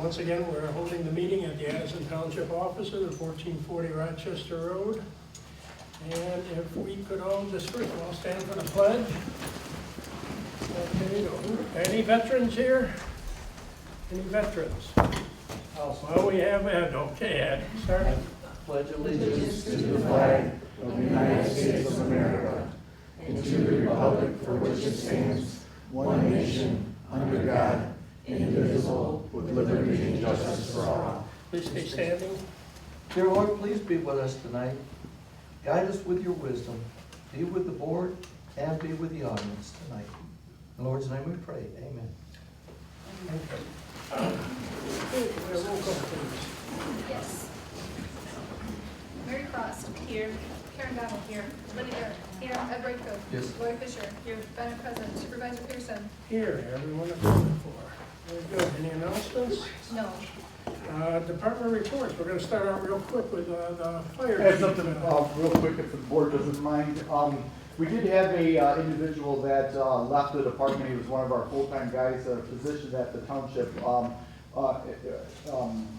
Once again, we're holding the meeting at the Addison Township offices at 1440 Rochester Road. And if we could all just first of all stand for the pledge. Okay, any veterans here? Any veterans? Well, we have Ed. Okay, Ed, start. Pledge allegiance to the flag of the United States of America and to the republic for which it stands, one nation, under God, indivisible, with liberty and justice for all. Please stay standing. Dear Lord, please be with us tonight. Guide us with your wisdom. Be with the board and be with the audience tonight. In the Lord's name we pray. Amen. Roll call, please. Yes. Mary Frost. Here. Karen Donnell. Here. Lydia Garrett. Here. Ed Brightfield. Yes. Lori Fisher. Here. Bennett present. Supervisor Pearson. Here, everyone accounted for. Very good. Any announcements? No. Department reports. We're going to start out real quick with the fire. I have something real quick if the board doesn't mind. We did have a individual that left the department. He was one of our full-time guys, a position that the township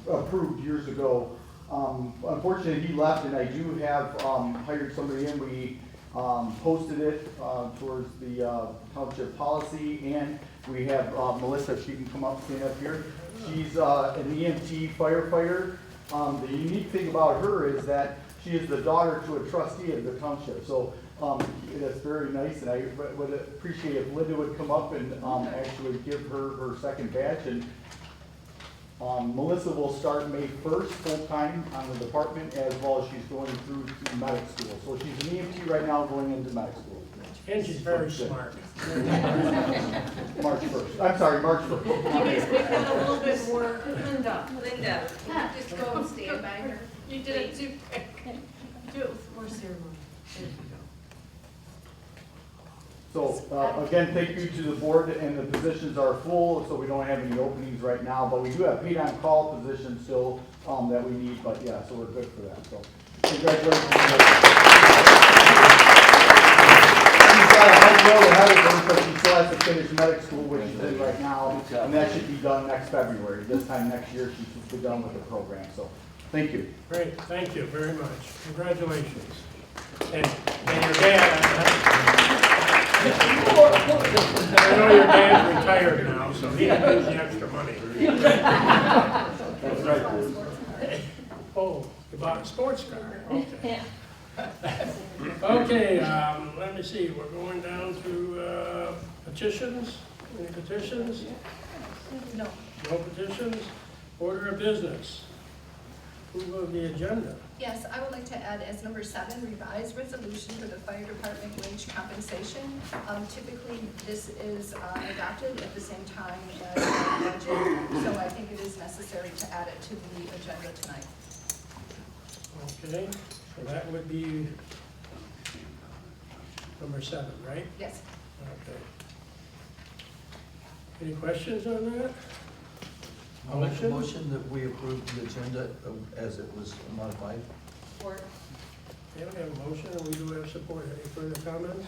approved years ago. Unfortunately, he left, and I do have hired somebody in. We posted it towards the township policy, and we have Melissa. She can come up, stand up here. She's an EMT firefighter. The unique thing about her is that she is the daughter to a trustee of the township. So that's very nice, and I would appreciate if Linda would come up and actually give her second badge. And Melissa will start May 1st full-time on the department, as well as she's going through to medic school. So she's an EMT right now going into medic school. And she's very smart. March 1st. I'm sorry, March 1st. You guys make that a little bit more, Linda. Just go and stand by her. You did it too quick. Do it with more ceremony. There you go. So again, thank you to the board, and the positions are full, so we don't have any openings right now, but we do have paid on call positions still that we need, but yeah, so we're good for that. So congratulations. She's got a hard road ahead of her, but she still has to finish medic school, which she's in right now, and that should be done next February. This time next year, she should be done with the program. So thank you. Great, thank you very much. Congratulations. And your dad, I know your dad's retired now, so he can use the extra money. That's right. Oh, you bought a sports car, okay. Okay, let me see, we're going down through petitions. Any petitions? No. No petitions? Order of business. Approval of the agenda. Yes, I would like to add as number 7, revised resolution for the fire department wage compensation. Typically, this is adopted at the same time as the budget, so I think it is necessary to add it to the agenda tonight. Okay, so that would be number 7, right? Yes. Okay. Any questions on that? I'll make a motion that we approve the agenda as it was modified. Support. Okay, we have a motion and we do have support. Any further comments?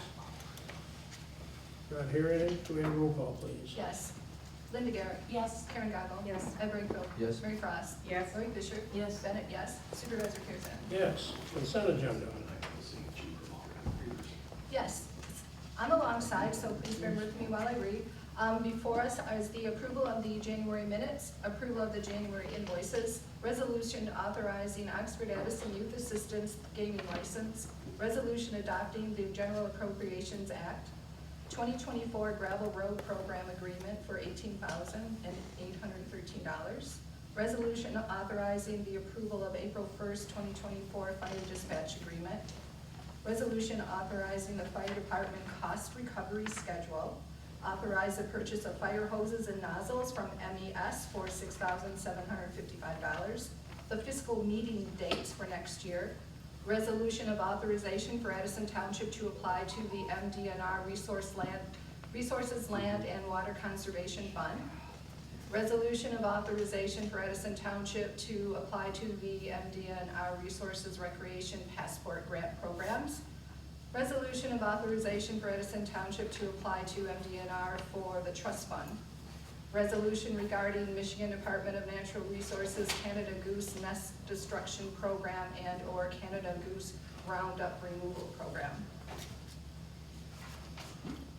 Not hearing it, do we have a roll call, please? Yes. Linda Garrett. Yes. Karen Goggle. Yes. Ed Brightfield. Yes. Mary Frost. Yes. Lori Fisher. Yes. Bennett, yes. Supervisor Pearson. Yes, consent agenda. Yes. I'm alongside, so please bear with me while I read. Before us is the approval of the January minutes, approval of the January invoices, resolution authorizing Oxford Addison Youth Assistance Gaming License, resolution adopting the General Appropriations Act, 2024 Gravel Road Program Agreement for $18,813, resolution authorizing the approval of April 1st, 2024 Fire Dispatch Agreement, resolution authorizing the fire department cost recovery schedule, authorize the purchase of fire hoses and nozzles from MES for $6,755, the fiscal meeting dates for next year, resolution of authorization for Addison Township to apply to the MDNR Resources Land and Water Conservation Fund, resolution of authorization for Addison Township to apply to the MDNR Resources Recreation Passport Grant Programs, resolution of authorization for Addison Township to apply to MDNR for the trust fund, Resolution regarding Michigan Department of Natural Resources Canada Goose Nest Destruction Program and/or Canada Goose Roundup Removal Program.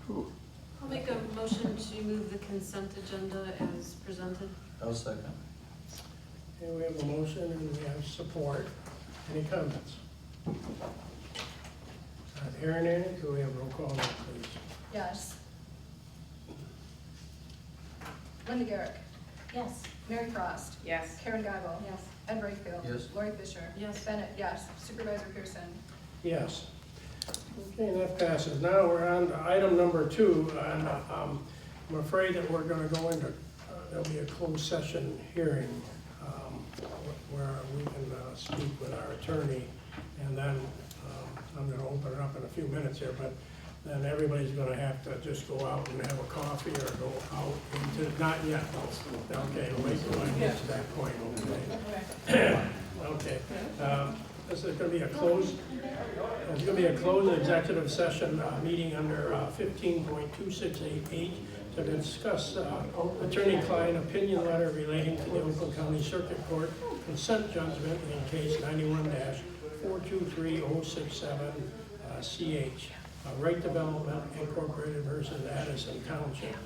I'll make a motion to move the consent agenda as presented. I'll second. Okay, we have a motion and we have support. Any comments? Not hearing any, could we have roll call, vote, please? Yes. Linda Garrick. Yes. Mary Frost. Yes. Karen Guyval. Yes. Ed Brightfield. Yes. Lori Fisher. Yes. Bennett, yes. Supervisor Pearson. Yes. Okay, that passes. Now we're on to item number 2, and I'm afraid that we're gonna go into, there'll be a closed session hearing where we can speak with our attorney, and then I'm gonna open it up in a few minutes here, but then everybody's gonna have to just go out and have a coffee or go out into, not yet. Okay, wait till I get to that point, okay? Okay. This is gonna be a closed, it's gonna be a closed executive session meeting under 15.268H to discuss attorney-client opinion letter relating to the Oakland County Circuit Court consent judgment in case 91-423067 CH. Right Development Incorporated versus Addison Township.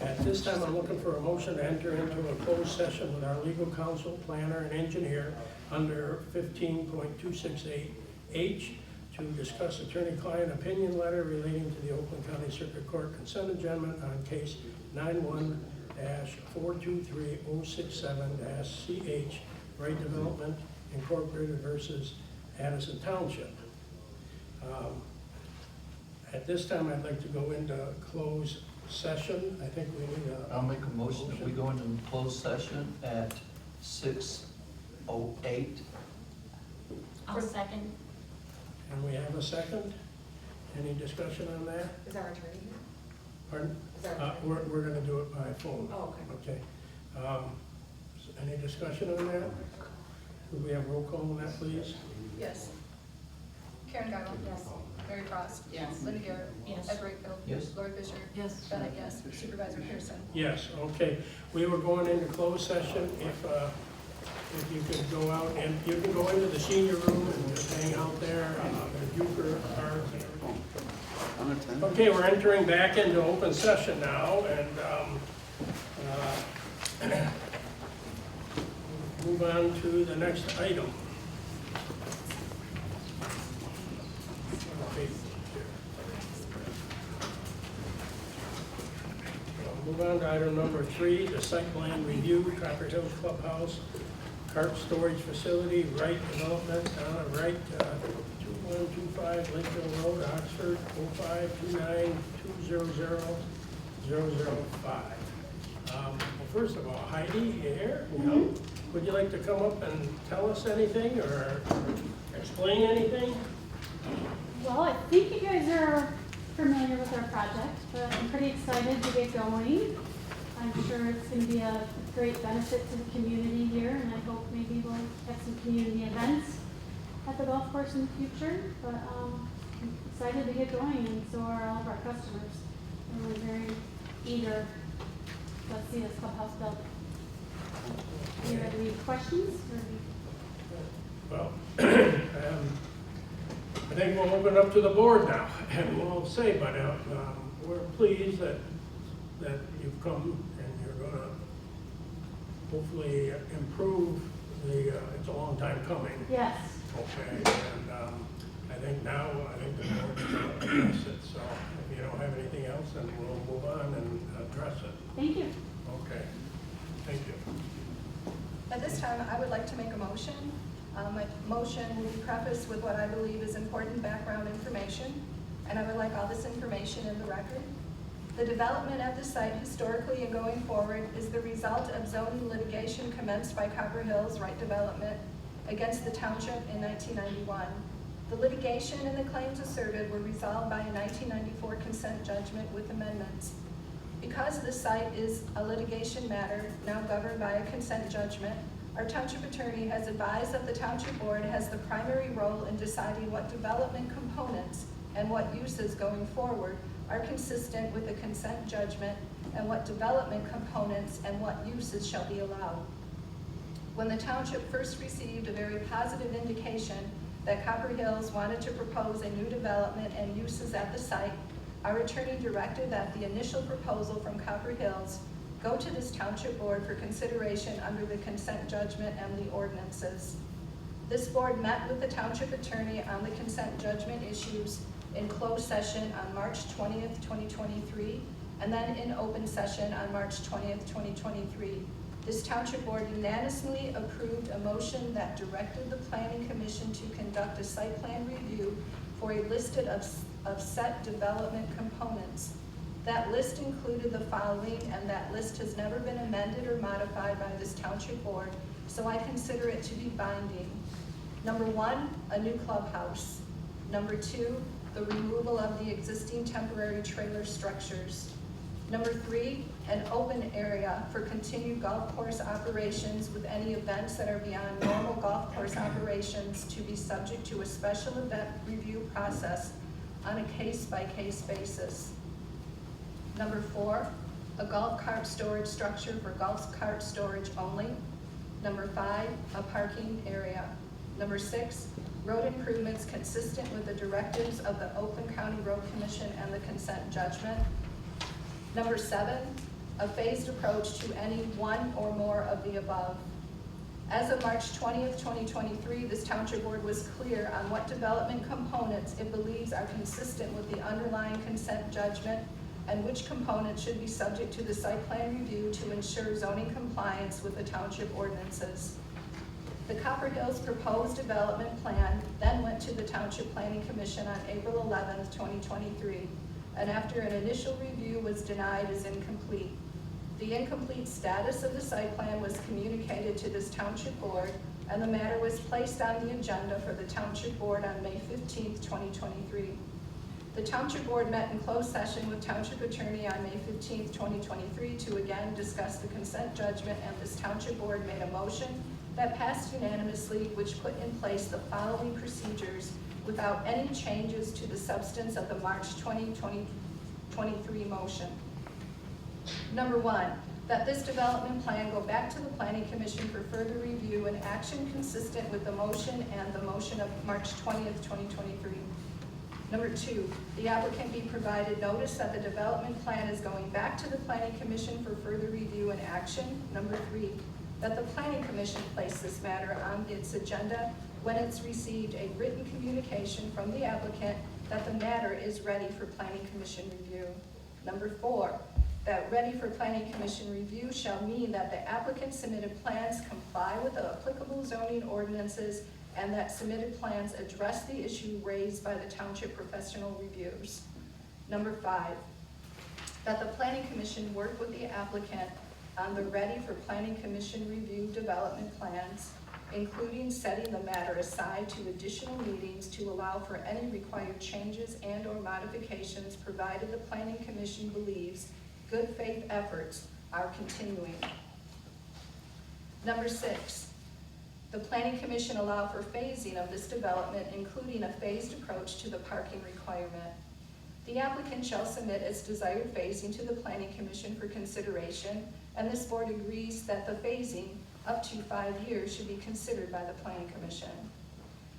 At this time, I'm looking for a motion to enter into a closed session with our legal counsel, planner, and engineer under 15.268H to discuss attorney-client opinion letter relating to the Oakland County Circuit Court consent adjournment on case 91-423067 CH. Right Development Incorporated versus Addison Township. At this time, I'd like to go into closed session. I think we need a... I'll make a motion that we go into closed session at 6:08. I'll second. And we have a second. Any discussion on that? Is our attorney here? Pardon? Is our attorney? We're gonna do it by phone. Oh, okay. Okay. Any discussion on that? Could we have roll call on that, please? Yes. Karen Guyval. Yes. Mary Frost. Yes. Linda Garrett. Yes. Ed Brightfield. Yes. Lori Fisher. Yes. Bennett, yes. Supervisor Pearson. Yes, okay. We were going into closed session. If you could go out, and you can go into the senior room and just hang out there. There's Euchre cards and everything. Okay, we're entering back into open session now, and move on to the next item. Okay. Move on to item number 3, the site plan review, Copper Hills Clubhouse, cart storage facility, Wright Development, Wright, 2125 Lakeville Road, Oxford, 05202000005. Well, first of all, Heidi, you here? No? Would you like to come up and tell us anything or explain anything? Well, I think you guys are familiar with our project, but I'm pretty excited to get going. I'm sure it's going to be a great benefit to the community here, and I hope maybe we'll have some community events at the golf course in the future. But I'm excited to get going, and so are all of our customers. And we're very eager to see this clubhouse built. Do you have any questions? Well, I think we'll open it up to the board now, and we'll say, but we're pleased that you've come and you're gonna hopefully improve the, it's a long time coming. Yes. Okay, and I think the board is gonna address it, so if you don't have anything else, then we'll move on and address it. Thank you. Okay, thank you. At this time, I would like to make a motion. My motion will be prefaced with what I believe is important background information, and I would like all this information in the record. The development at the site historically and going forward is the result of zoning litigation commenced by Copper Hills Right Development against the township in 1991. The litigation and the claims asserted were resolved by a 1994 consent judgment with amendments. Because the site is a litigation matter now governed by a consent judgment, our township attorney has advised that the township board has the primary role in deciding what development components and what uses going forward are consistent with the consent judgment and what development components and what uses shall be allowed. When the township first received a very positive indication that Copper Hills wanted to propose a new development and uses at the site, our attorney directed that the initial proposal from Copper Hills go to this township board for consideration under the consent judgment and the ordinances. This board met with the township attorney on the consent judgment issues in closed session on March 20th, 2023, and then in open session on March 20th, 2023. This township board unanimously approved a motion that directed the planning commission to conduct a site plan review for a listed of set development components. That list included the following, and that list has never been amended or modified by this township board, so I consider it to be binding. Number 1, a new clubhouse. Number 2, the removal of the existing temporary trailer structures. Number 3, an open area for continued golf course operations with any events that are beyond normal golf course operations to be subject to a special event review process on a case-by-case basis. Number 4, a golf cart storage structure for golf cart storage only. Number 5, a parking area. Number 6, road improvements consistent with the directives of the Oakland County Road Commission and the consent judgment. Number 7, a phased approach to any one or more of the above. As of March 20th, 2023, this township board was clear on what development components it believes are consistent with the underlying consent judgment and which components should be subject to the site plan review to ensure zoning compliance with the township ordinances. The Copper Hills proposed development plan then went to the Township Planning Commission on April 11th, 2023, and after an initial review was denied as incomplete. The incomplete status of the site plan was communicated to this township board, and the matter was placed on the agenda for the township board on May 15th, 2023. The township board met in closed session with township attorney on May 15th, 2023 to again discuss the consent judgment, and this township board made a motion that passed unanimously, which put in place the following procedures without any changes to the substance of the March 2023 motion. Number 1, that this development plan go back to the Planning Commission for further review and action consistent with the motion and the motion of March 20th, 2023. Number 2, the applicant be provided notice that the development plan is going back to the Planning Commission for further review and action. Number 3, that the Planning Commission place this matter on its agenda when it's received a written communication from the applicant that the matter is ready for Planning Commission review. Number 4, that ready for Planning Commission review shall mean that the applicant submitted plans comply with the applicable zoning ordinances and that submitted plans address the issue raised by the township professional reviewers. Number 5, that the Planning Commission work with the applicant on the ready for Planning Commission review development plans, including setting the matter aside to additional meetings to allow for any required changes and or modifications provided the Planning Commission believes good faith efforts are continuing. Number 6, the Planning Commission allow for phasing of this development, including a phased approach to the parking requirement. The applicant shall submit its desired phasing to the Planning Commission for consideration, and this board agrees that the phasing up to 5 years should be considered by the Planning Commission.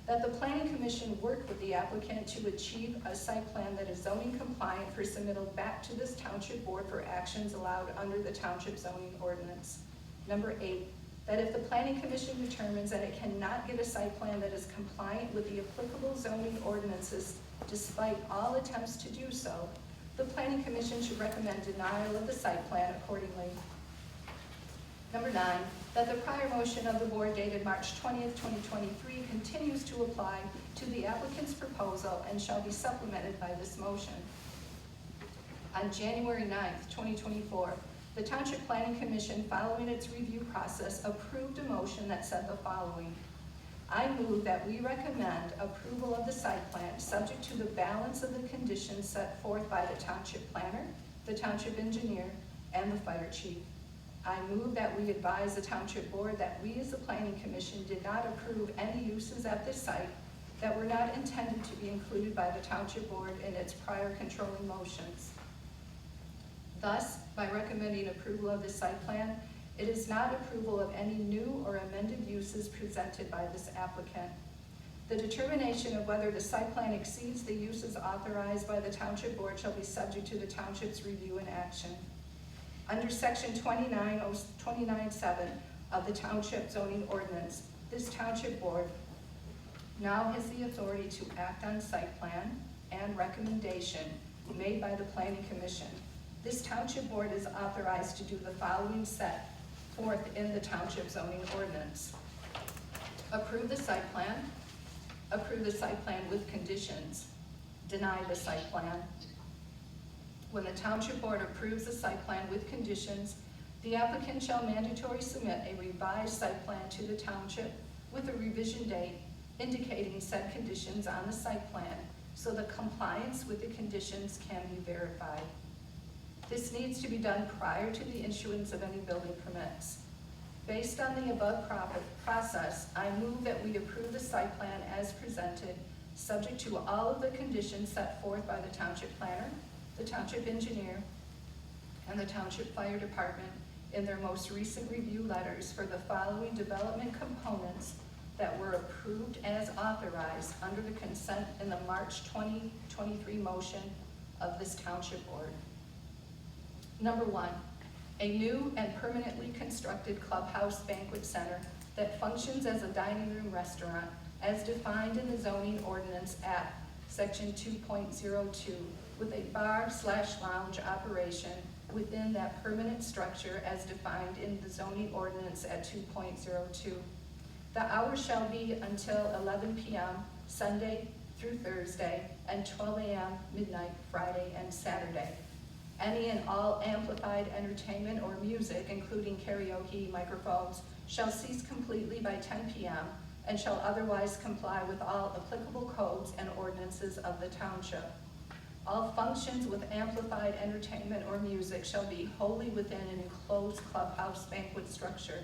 That the Planning Commission work with the applicant to achieve a site plan that is zoning compliant for submittal back to this township board for actions allowed under the township zoning ordinance. Number 8, that if the Planning Commission determines that it cannot get a site plan that is compliant with the applicable zoning ordinances despite all attempts to do so, the Planning Commission should recommend denial of the site plan accordingly. Number 9, that the prior motion of the board dated March 20th, 2023 continues to apply to the applicant's proposal and shall be supplemented by this motion. On January 9th, 2024, the Township Planning Commission, following its review process, approved a motion that said the following: I move that we recommend approval of the site plan subject to the balance of the conditions set forth by the township planner, the township engineer, and the fire chief. I move that we advise the township board that we as the Planning Commission did not approve any uses at this site that were not intended to be included by the township board in its prior controlling motions. Thus, by recommending approval of this site plan, it is not approval of any new or amended uses presented by this applicant. The determination of whether the site plan exceeds the uses authorized by the Township Board shall be subject to the Township's review and action. Under section 29.7 of the Township zoning ordinance, this Township Board now has the authority to act on site plan and recommendation made by the Planning Commission. This Township Board is authorized to do the following set forth in the Township zoning ordinance. Approve the site plan with conditions, deny the site plan. When the Township Board approves the site plan with conditions, the applicant shall mandatorily submit a revised site plan to the Township with a revision date indicating said conditions on the site plan so the compliance with the conditions can be verified. This needs to be done prior to the issuance of any building permits. Based on the above process, I move that we approve the site plan as presented, subject to all of the conditions set forth by the Township Planner, the Township Engineer, and the Township Fire Department in their most recent review letters for the following development components that were approved as authorized under the consent in the March 2023 motion of this Township Board. Number 1, a new and permanently constructed clubhouse banquet center that functions as a dining room restaurant as defined in the zoning ordinance at section 2.02 with a bar/lounge operation within that permanent structure as defined in the zoning ordinance at 2.02. The hours shall be until 11 p.m. Sunday through Thursday and 12 a.m. midnight Friday and Saturday. Any and all amplified entertainment or music, including karaoke, microphones, shall cease completely by 10 p.m. and shall otherwise comply with all applicable codes and ordinances of the Township. All functions with amplified entertainment or music shall be wholly within an enclosed clubhouse banquet structure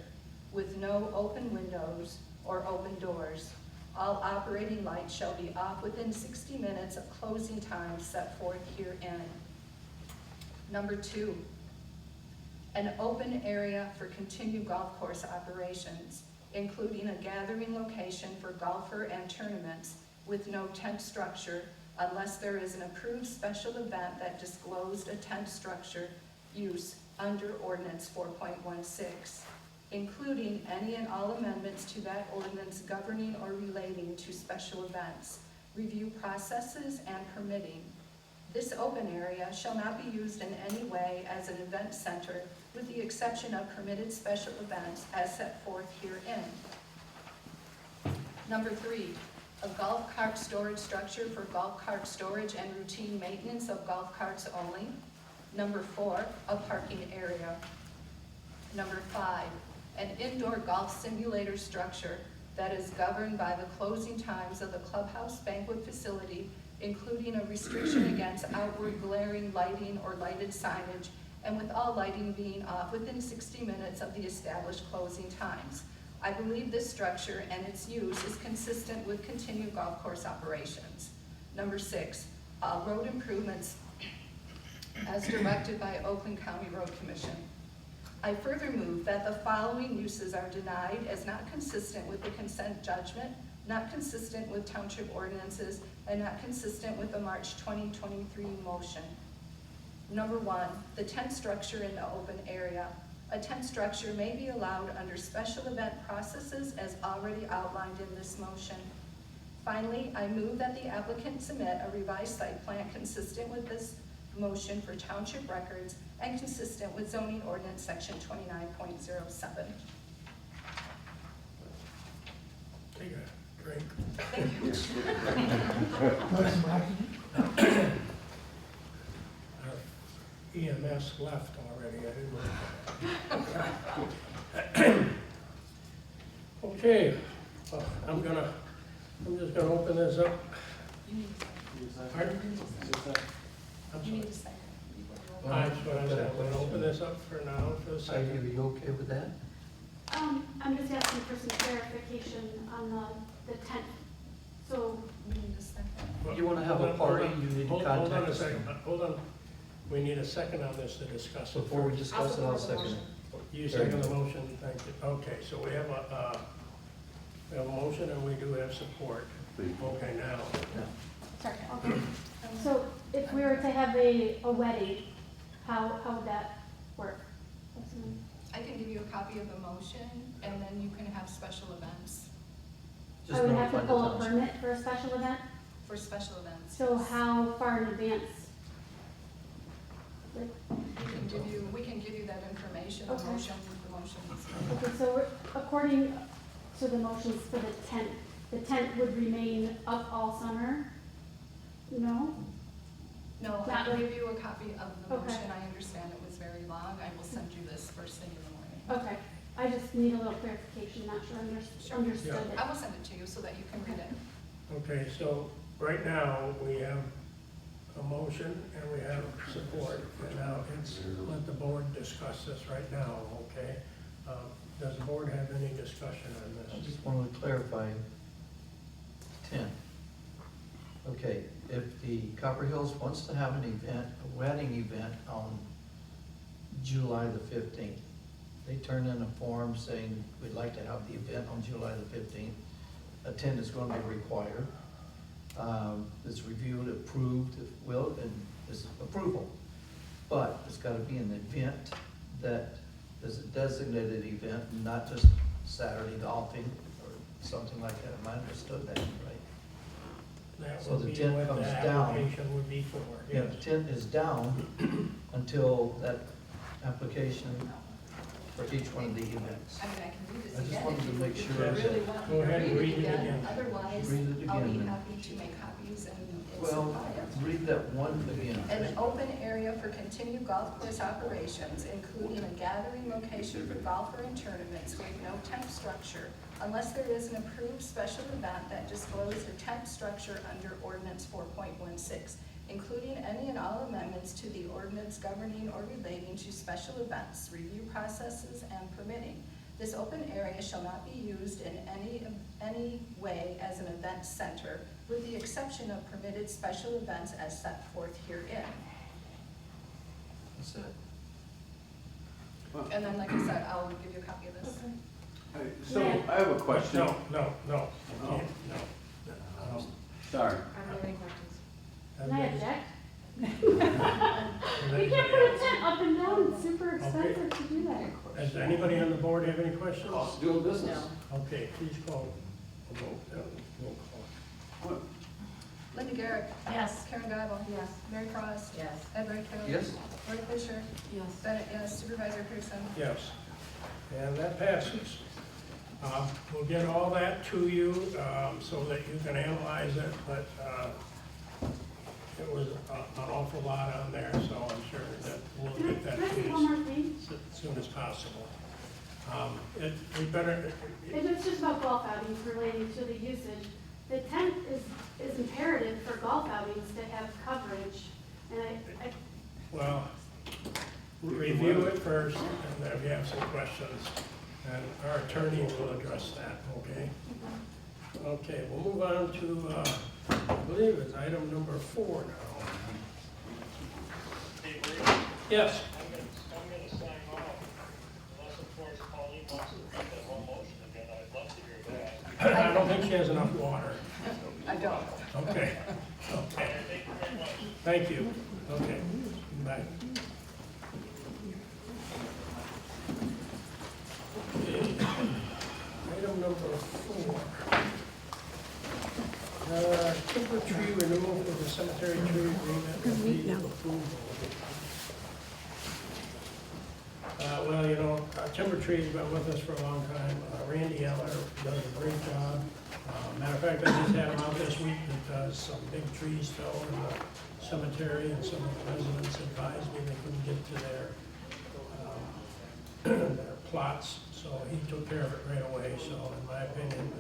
with no open windows or open doors. All operating lights shall be off within 60 minutes of closing time set forth herein. Number 2, an open area for continued golf course operations, including a gathering location for golfer and tournaments with no tent structure unless there is an approved special event that disclosed a tent structure use under ordinance 4.16, including any and all amendments to that ordinance governing or relating to special events, review processes, and permitting. This open area shall not be used in any way as an event center with the exception of permitted special events as set forth herein. Number 3, a golf cart storage structure for golf cart storage and routine maintenance of golf carts only. Number 4, a parking area. Number 5, an indoor golf simulator structure that is governed by the closing times of the clubhouse banquet facility, including a restriction against outward glaring lighting or lighted signage, and with all lighting being off within 60 minutes of the established closing times. I believe this structure and its use is consistent with continued golf course operations. Number 6, road improvements as directed by Oakland County Road Commission. I further move that the following uses are denied as not consistent with the consent judgment, not consistent with township ordinances, and not consistent with the March 2023 motion. Number 1, the tent structure in the open area. A tent structure may be allowed under special event processes as already outlined in this motion. Finally, I move that the applicant submit a revised site plan consistent with this motion for township records and consistent with zoning ordinance section 29.07. Take a drink. Thank you. Our EMS left already, I didn't know. Okay, I'm just gonna open this up. You need Pardon? I'm you need sorry. to say. That's what I said, we'll open this up for now for a Are second. you okay with that? I'm just asking for some clarification on the tent. So, You need to second. You wanna have a Hold on, party, you need to hold on a contact us. second, hold on. we need a second on this to discuss it. Before we first. discuss it, I'll second it. You second the motion, thank you. Okay, so we have a motion and we do have support. Okay, now, Sorry, okay. So if we were to have a wedding, how would that work? I can give you a copy of the motion, and then you can have special events Just I would have to notify the pull a township. permit for a special event, for special events. so how far in advance? Like, We can give you that information, the Okay. motions. okay, so according to the motions for the tent would remain up all summer? No? No, I Not can like- give you a copy of the Okay. motion, I understand it was very long, I will send you this first thing in the morning. Okay, I just need a little clarification, not sure Sure. understood it. I will send it to you so that you can read it. okay, so right now, we have a motion and we have support. And now it's, let the board discuss this right now, okay? Does the board have any discussion on I this? just wanted to clarify 10. Okay, if the Copper Hills wants to have an event, a wedding event on July the 15th, they turn in a form saying, we'd like to have the event on July the 15th. A tent is going to be required. It's reviewed, approved, if will, and is approval. But it's gotta be an event that is a designated event, not just Saturday golfing or something like that. Am I understood that, right? That So would the be tent what comes the down. application would be for, Yeah, yes. the tent is down until that application for each one of the events. I mean, I can read this I just again wanted if to you make if sure you that- really want Go me to ahead and read it again. Otherwise, Read it I'll be again. happy to make copies and Well, supply it. read that one again. An open area for continued golf course operations, including a gathering location for golfer and tournaments with no tent structure, unless there is an approved special event that discloses a tent structure under ordinance 4.16, including any and all amendments to the ordinance governing or relating to special events, review processes, and permitting. This open area shall not be used in any way as an event center, with the exception of permitted special events as set forth herein. That's it. And then, like I said, I'll give you a copy of this. Okay. So I have a question. No, no, Oh. no. Sorry. I don't have any questions. Can I object? Does We can't put a tent up and down, it's super expensive to do that. Does anybody on the board have any questions? Cost of doing business. Okay, please call. a vote. Roll call. What? Linda Garrett. Yes. Karen Guyval. Yes. Mary Frost. Yes. Ed Redfield. Yes? Lori Fisher. Yes. Bennett, yes. Supervisor Pearson. Yes, and that passes. We'll get all that to you so that you can analyze it, but it was an awful lot on there, so I'm sure that we'll get that Can I to say you one more thing? as soon as possible. We better, It's just about golf outings relating to the usage. The tent is imperative for golf outings to have coverage, and I well, review it first, and then if you have some questions, and our attorney will address that, okay? Okay, we'll move on to, I believe it's item number 4 now. Yes, I'm gonna sign off, unless of course Pauline wants to read the whole motion again, I'd love to hear that. I don't think she has enough water. I don't. Okay, okay, Thank you very much. thank you, okay, bye. Okay, item number 4. Timber tree renewal for the cemetery tree agreement. Approval. Well, you know, Timber Tree's been with us for a long time. Randy Eller does a great job. Matter of fact, I just had him out this week because some big trees fell in the cemetery and some of the residents advised me they couldn't get to their plots, so he took care of it right away. So in my opinion,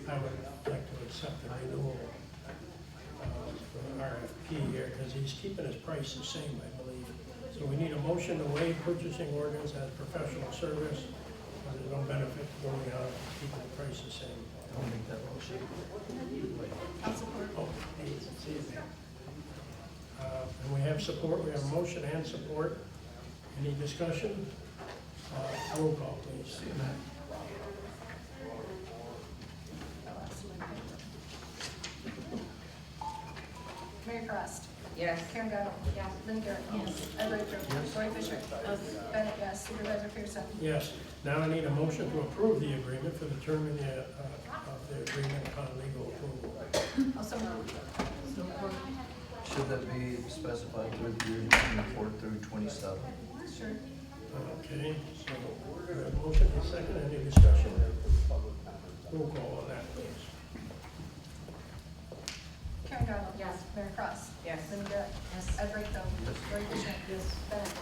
I would like to accept the renewal for the RFP here because he's keeping his price the same, I believe. So we need a motion to waive purchasing ordinance as professional service. There's no benefit going out, keeping the price the same. I'll make that motion. I'll support. Oh, it's easy. And we have support, we have motion and support. Any discussion? Roll call, please. Mary Frost. Yes. Karen Gotto. Yes. Lynn Garrett. Yes. Ed Brightfield. Yes. Lori Fisher. Bennett, yes. Supervisor Pearson. Yes. Now I need a motion to approve the agreement for the term of the agreement upon legal approval. Also moved. Should that be specified through the year 24 through 27? Sure. Okay, so we have a motion and a second. Any discussion? Roll call on that, please. Karen Gotto. Yes. Mary Frost. Yes. Lynn Garrett. Yes. Ed Brightfield. Lori Fisher. Yes. Bennett.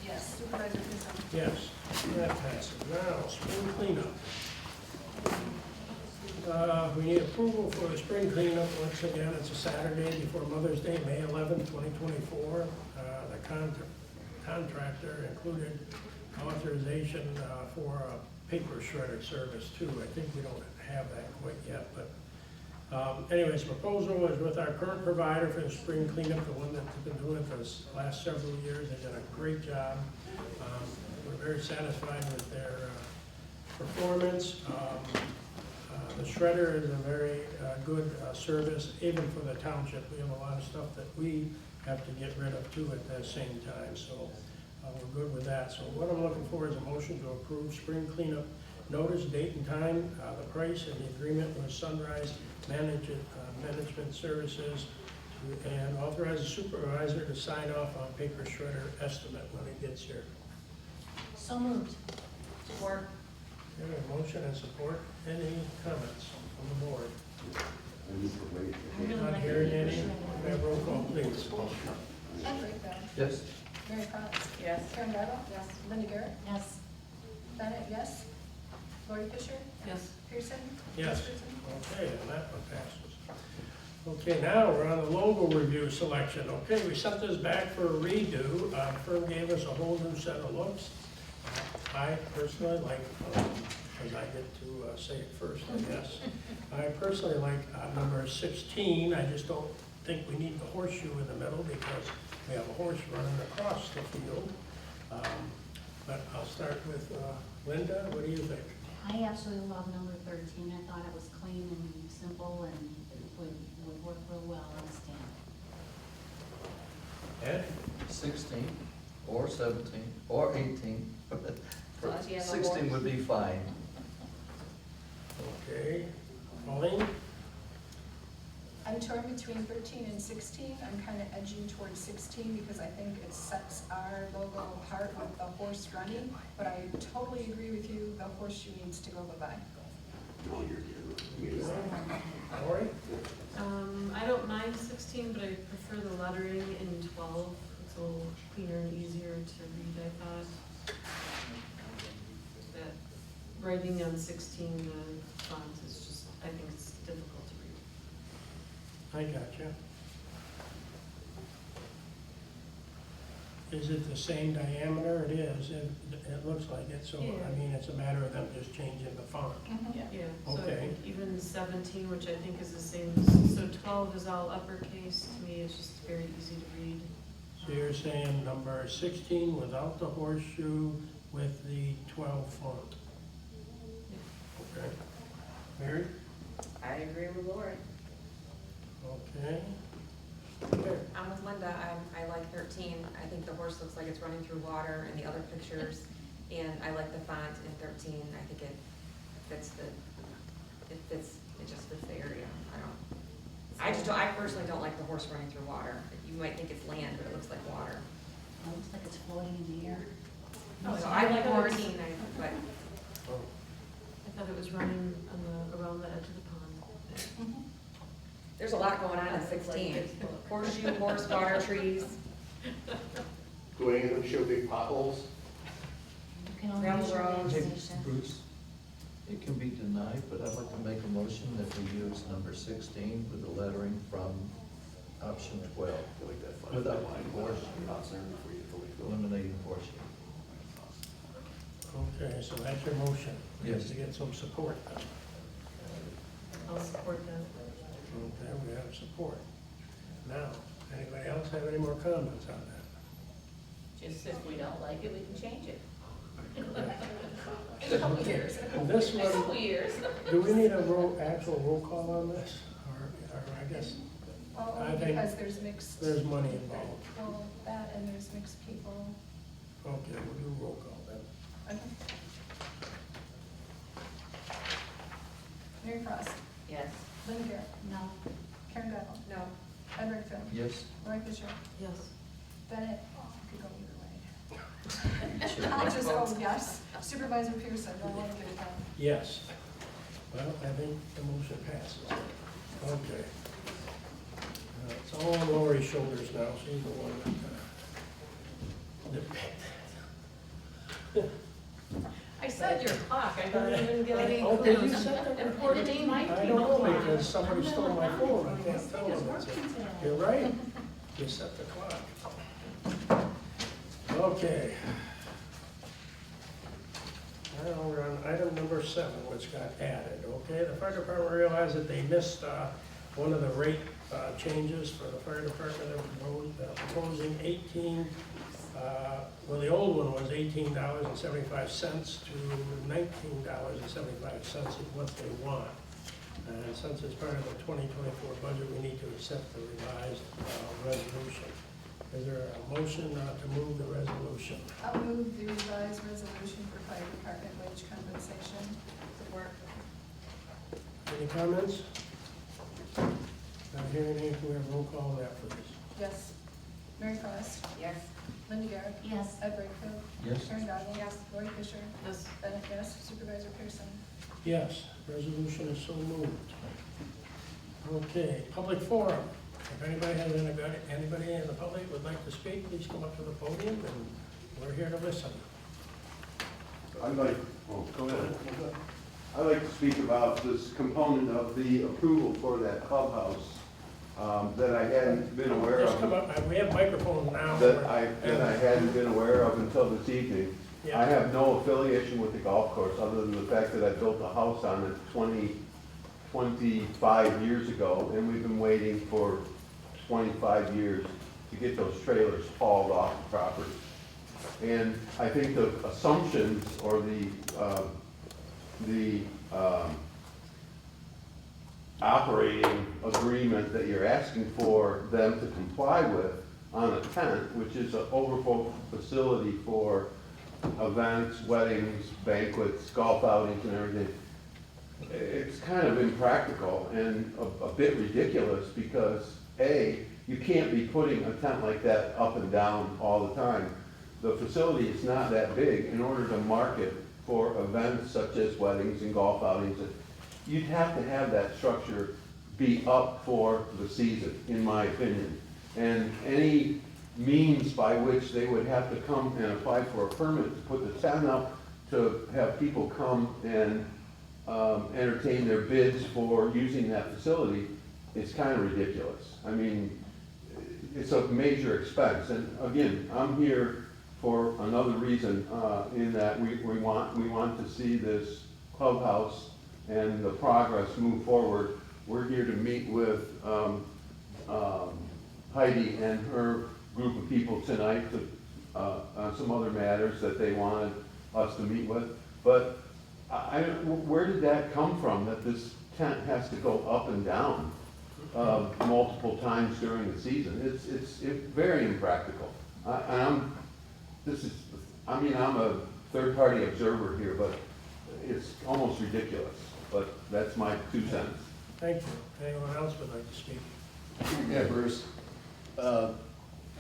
Yes. Supervisor Pearson. Yes, that passes. Now, spring cleanup. We need approval for the spring cleanup. Once again, it's a Saturday before Mother's Day, May 11, 2024. The contractor included authorization for a paper shredder service too. I think we don't have that quite yet, but anyways, proposal was with our current provider for the spring cleanup, the one that's been doing it for the last several years. They've done a great job. We're very satisfied with their performance. The shredder is a very good service, even for the township. We have a lot of stuff that we have to get rid of too at the same time, so we're good with that. So what I'm looking for is a motion to approve spring cleanup notice, date and time, the price, and the agreement with Sunrise Management Services, and authorize the supervisor to sign off on paper shredder estimate when it gets here. So moved. Support. Okay, motion and support. Any comments from the board? Not hearing any. We have roll call, please. Ed Brightfield. Yes. Mary Frost. Yes. Karen Gotto. Yes. Linda Garrett. Yes. Bennett, yes. Lori Fisher. Yes. Pearson. Yes. Pearson. Okay, and that one passes. Okay, now we're on the logo review selection. Okay, we sent this back for a redo. Firm gave us a whole new set of looks. I personally like, because I get to say it first, I guess. I personally like number 16. I just don't think we need the horseshoe in the middle because we have a horse running across the field. But I'll start with Linda. What do you think? I absolutely love number 13. I thought it was clean and simple and it would work real well on the stand. Ed? 16 or 17 or 18. So if you have a 16 would be fine. Okay. Pauline? I'm torn between 13 and 16. I'm kind of edging towards 16 because I think it sets our logo apart with the horse running. But I totally agree with you, the horseshoe needs to go bye-bye. Lori? I don't mind 16, but I prefer the lettering in 12. It's a little cleaner and easier to read, I thought. That writing on 16, the font is just, I think it's difficult to read. I got you. Is it the same diameter? It is. It looks like it, so, Yeah. I mean, it's a matter of them just changing the font. Yeah, so I Okay. think even 17, which I think is the same, so 12 is all uppercase, to me it's just very easy to read. So you're saying number 16 without the horseshoe with the 12 font? Okay. Mary? I agree with Lori. Okay. Okay. I'm with Linda, I like 13. I think the horse looks like it's running through water in the other pictures, and I like the font in 13. I think it just fits the area. I personally don't like the horse running through water. You might think it's land, but it looks like water. It looks like it's floating in the air. So I like 14, but I thought it was running around the edge of the pond. there's a lot going on in 16. Horseshoe, horse, water, trees. Do any of them show big potholes? You can only Gravel use your roads. Hey, imagination. Bruce, it can be denied, but I'd like to make a motion that we use number 16 with the lettering from option 12. Without eliminating horseshoe. Okay, so that's your motion. Yes. To get some support. I'll support that. Okay, we have support. Now, Anybody else have any more comments on that? Just if we don't like it, we can change it. In a couple years. This In a couple one, years. do we need a actual roll call on this? Or I guess Well, I only think because there's mixed, there's money involved. well, that and there's mixed people. Okay, we'll do roll call then. Okay. Mary Frost, Yes. Linda Garrett, No. Karen Guyval, No. Ed Redfield, Yes. Roy Fisher, Yes. Bennett, oh, I could go either way. I'll just go yes. Supervisor Pearson, I want to get it done. Yes. Well, I think the motion passes. Okay. It's all on Lori's shoulders now. She's the one that. I said your clock, I don't even get any Oh, did you clues. set the? Important name, I don't know because somebody stole my phone. I can't tell them. You're right. You set the clock. Okay. Now we're on item number 7, which got added, okay? The fire department realized that they missed one of the rate changes for the fire department. They're proposing 18, well, the old one was $18.75 to $19.75 is what they want. And since it's part of the 2024 budget, we need to accept the revised resolution. Is there a motion to move the resolution? I'll move the revised resolution for fire department wage compensation. Support. Any comments? Not hearing any, can we have roll call on that, please? Yes. Mary Frost, Yes. Linda Garrett, Yes. Ed Redfield, Yes. Karen Guyval, Yes. Roy Fisher, Yes. Bennett, yes. Supervisor Pearson. Yes, resolution is so moved. Okay, public forum. If anybody has anybody in the public would like to speak, please come up to the podium and we're here to listen. I'd like, oh, go ahead. I'd like to speak about this component of the approval for that clubhouse that I hadn't been aware Just come of. up, we have microphones now. That I hadn't been aware of until this evening. Yeah. I have no affiliation with the golf course, other than the fact that I built a house on it 25 years ago, and we've been waiting for 25 years to get those trailers hauled off the property. And I think the assumptions or the operating agreement that you're asking for them to comply with on a tent, which is an overflow facility for events, weddings, banquets, golf outings and everything, it's kind of impractical and a bit ridiculous because A, you can't be putting a tent like that up and down all the time. The facility is not that big. In order to market for events such as weddings and golf outings, you'd have to have that structure be up for the season, in my opinion. And any means by which they would have to come and apply for a permit to put the tent up, to have people come and entertain their bids for using that facility, is kind of ridiculous. I mean, it's a major expense. And again, I'm here for another reason, in that we want to see this clubhouse and the progress move forward. We're here to meet with Heidi and her group of people tonight to, on some other matters that they wanted us to meet with. But where did that come from, that this tent has to go up and down multiple times during the season? It's very impractical. I'm a third-party observer here, but it's almost ridiculous. But that's my 2 cents. Thank you. Anyone else would like to speak? Yeah, Bruce.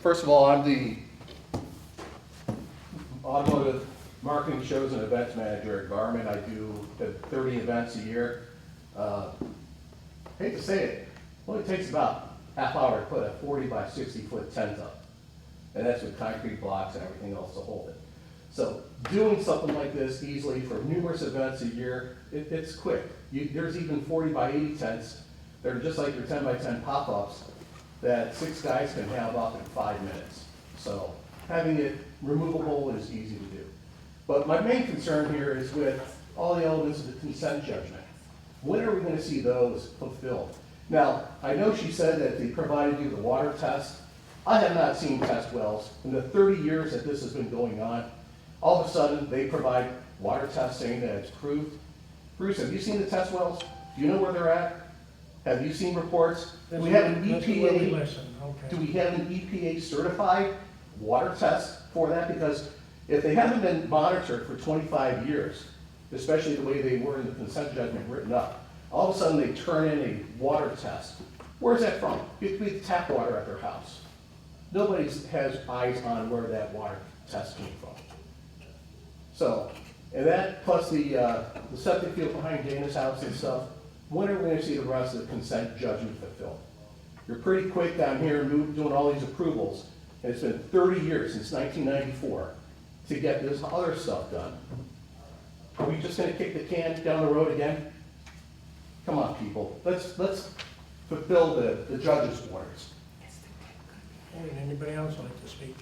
First of all, I'm the automotive marketing shows and events manager at Garmin. I do 30 events a year. Hate to say it, only takes about half hour to put a 40 by 60 foot tent up. And that's with concrete blocks and everything else to hold it. So doing something like this easily for numerous events a year, it's quick. There's even 40 by 80 tents that are just like your 10 by 10 pop-ups that 6 guys can have up in 5 minutes. So having it removable is easy to do. But my main concern here is with all the elements of the consent judgment. When are we going to see those fulfilled? Now, I know she said that they provided you the water test I have not seen test wells in the 30 years that this has been going on. All of a sudden, they provide water tests saying that it's proved. Bruce, have you seen the test wells? Do you know where they're at? Have you seen reports? Do we have an That's where we EPA, listen, okay. do we have an EPA certified water test for that? Because if they haven't been monitored for 25 years, especially the way they were in the consent judgment written up, all of a sudden they turn in a water test. Where's that from? It could be the tap water at their house. Nobody has eyes on where that water test came from. So, and that plus the septic field behind Dana's house and stuff, when are we gonna see the rest of the consent judgment fulfilled? You're pretty quick down here doing all these approvals, and it's been 30 years since 1994 to get this other stuff done. Are we just gonna kick the can down the road again? Come on, people, let's fulfill the judge's orders. Okay, anybody else like to speak?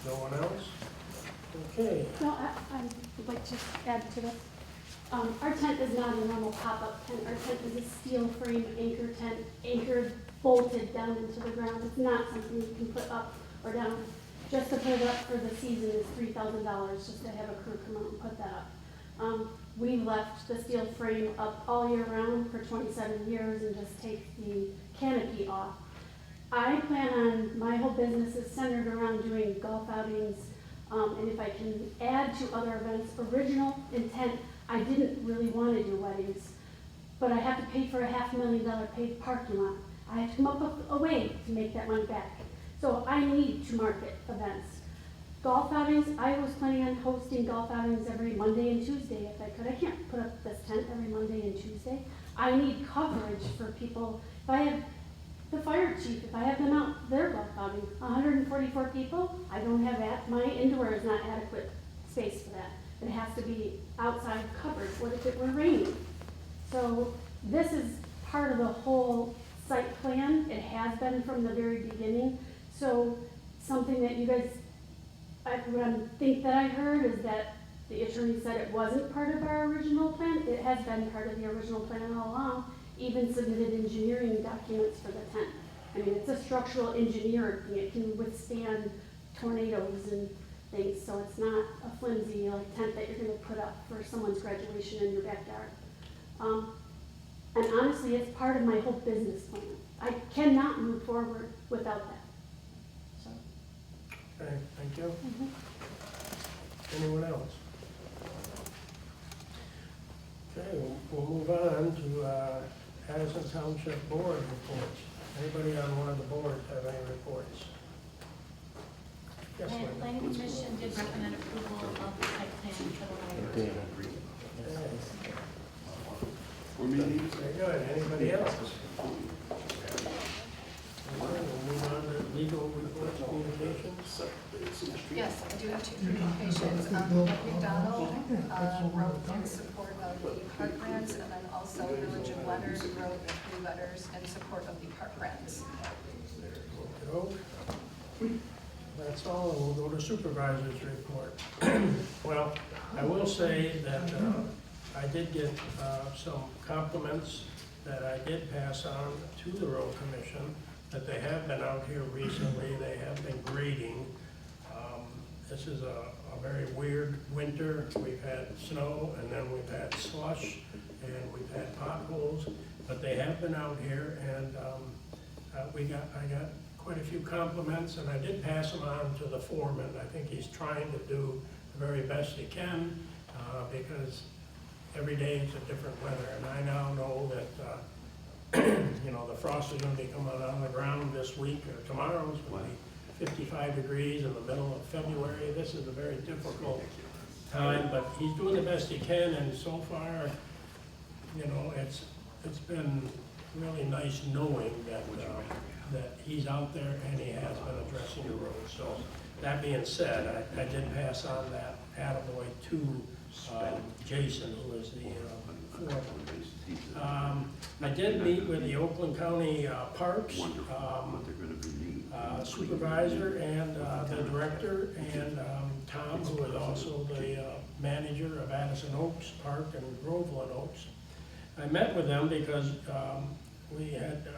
No one else? Okay, No, I would like to add to this. Our tent is not a normal pop-up tent. Our tent is a steel frame anchor tent, anchored, bolted down into the ground. It's not something you can put up or down. Just to put it up for the season is $3,000, just to have a crew come out and put that up. We left the steel frame up all year round for 27 years and just take the canopy off. I plan on, my whole business is centered around doing golf outings, and if I can add to other events. Original intent, I didn't really want to do weddings, but I have to pay for a $500,000 paid parking lot. I have to come up with a way to make that money back. So I need to market events. Golf outings, I was planning on hosting golf outings every Monday and Tuesday if I could. I can't put up this tent every Monday and Tuesday. I need coverage for people. If I have the fire chief, if I have them out, their golf outing, 144 people, I don't have that. My indoor is not adequate space for that. It has to be outside covered. What if it were raining? So this is part of the whole site plan. It has been from the very beginning. So something that you guys, I think that I heard is that the attorney said it wasn't part of our original plan. It has been part of the original plan all along, even submitted engineering documents for the tent. I mean, it's a structural engineer thing. It can withstand tornadoes and things, so it's not a flimsy like tent that you're gonna put up for someone's graduation in your backyard. And honestly, it's part of my whole business plan. I cannot move forward without that. So. okay, thank you. Anyone else? Okay, we'll move on to Addison Township Board reports. Anybody on one of the boards have any reports? Yes, The Linda. planning commission did recommend approval of the site plan for the library. Very good. Anybody else? Okay, we'll move on to legal reports, communications. Yes, I do have two communications. McDonald wrote in support of the park grants, and then also Village of Leonard wrote 3 letters in support of the park grants. Okay. That's all, and we'll go to supervisor's report. Well, I will say that I did get some compliments that I did pass on to the road commission, that they have been out here recently, they have been grading. This is a very weird winter. We've had snow, and then we've had slush, and we've had potholes, but they have been out here, and I got quite a few compliments, and I did pass them on to the foreman. I think he's trying to do the very best he can, because every day it's a different weather, and I now know that, you know, the frost is gonna be coming out on the ground this week, or tomorrow's gonna be 55 degrees in the middle of February. This is a very difficult time, but he's doing the best he can, and so far, you know, it's been really nice knowing that he's out there and he has been addressing the road. So that being said, I did pass on that attaboy to Jason, who is the foreman. I did meet with the Oakland County Parks supervisor and the director, and Tom, who is also the manager of Addison Oaks Park and Groveland Oaks. I met with them because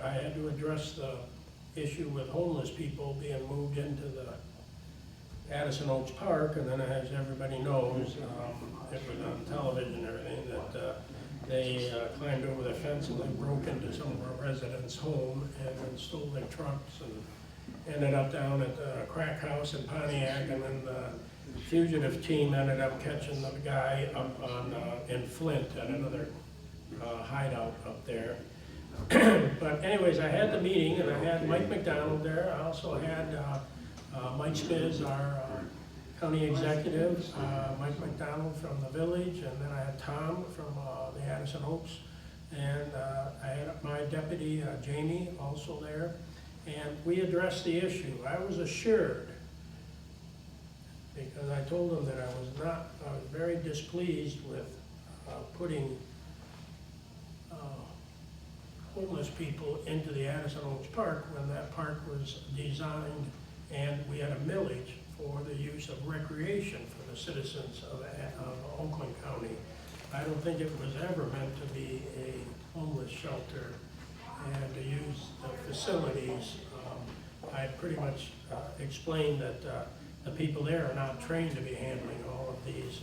I had to address the issue with homeless people being moved into the Addison Oaks Park, and then as everybody knows, it was on television and everything, that they climbed over the fence and they broke into some of our residents' home and then stole their trucks and ended up down at the crack house in Pontiac, and then the fugitive team ended up catching the guy up on, in Flint at another hideout up there. But anyways, I had the meeting and I had Mike McDonald there. I also had Mike Spiz, our county executive, Mike McDonald from the village, and then I had Tom from the Addison Oaks, and I had my deputy Jamie also there, and we addressed the issue. I was assured, because I told them that I was very displeased with putting homeless people into the Addison Oaks Park when that park was designed and we had a millage for the use of recreation for the citizens of Oakland County. I don't think it was ever meant to be a homeless shelter and to use the facilities. I pretty much explained that the people there are not trained to be handling all of these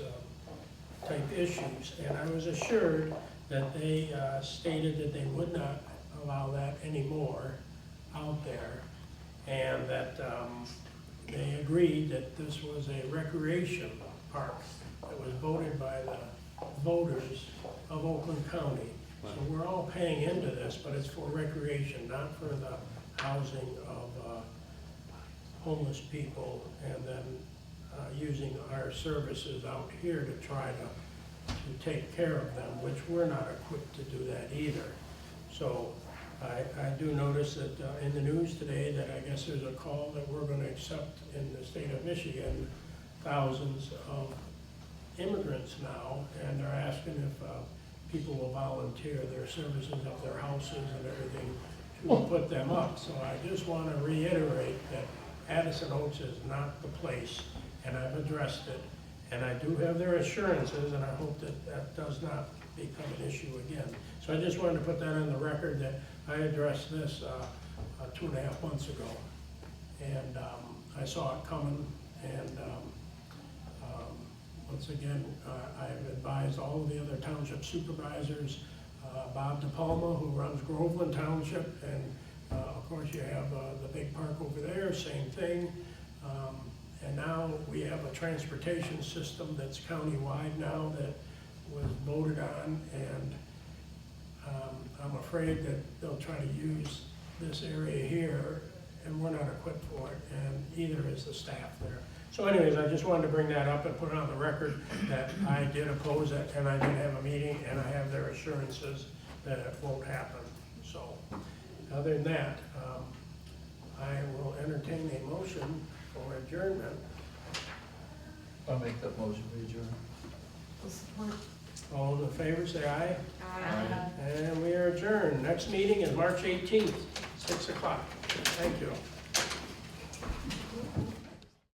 type issues. And I was assured that they stated that they would not allow that anymore out there, and that they agreed that this was a recreation park that was voted by the voters of Oakland County. So we're all paying into this, but it's for recreation, not for the housing of homeless people, and then using our services out here to try to take care of them, which we're not equipped to do that either. So I do notice that in the news today that I guess there's a call that we're going to accept in the state of Michigan thousands of immigrants now, and they're asking if people will volunteer their services of their houses and everything to put them up. So I just want to reiterate that Addison Oaks is not the place, and I've addressed it. And I do have their assurances, and I hope that that does not become an issue again. So I just wanted to put that on the record that I addressed this 2.5 months ago. And I saw it coming, and once again, I've advised all of the other township supervisors, Bob DePalma, who runs Groveland Township, and of course you have the big park over there, same thing. And now we have a transportation system that's countywide now that was voted on, and I'm afraid that they'll try to use this area here, and we're not equipped for it, and either is the staff there. So anyways, I just wanted to bring that up and put it on the record that I did oppose it, and I did have a meeting, and I have their assurances that it won't happen. So other than that, I will entertain a motion for adjournment. I'll make that motion, we adjourn. All those in favor, say aye. Aye. And we are adjourned. Next meeting is March 18th, 6 o'clock. Thank you.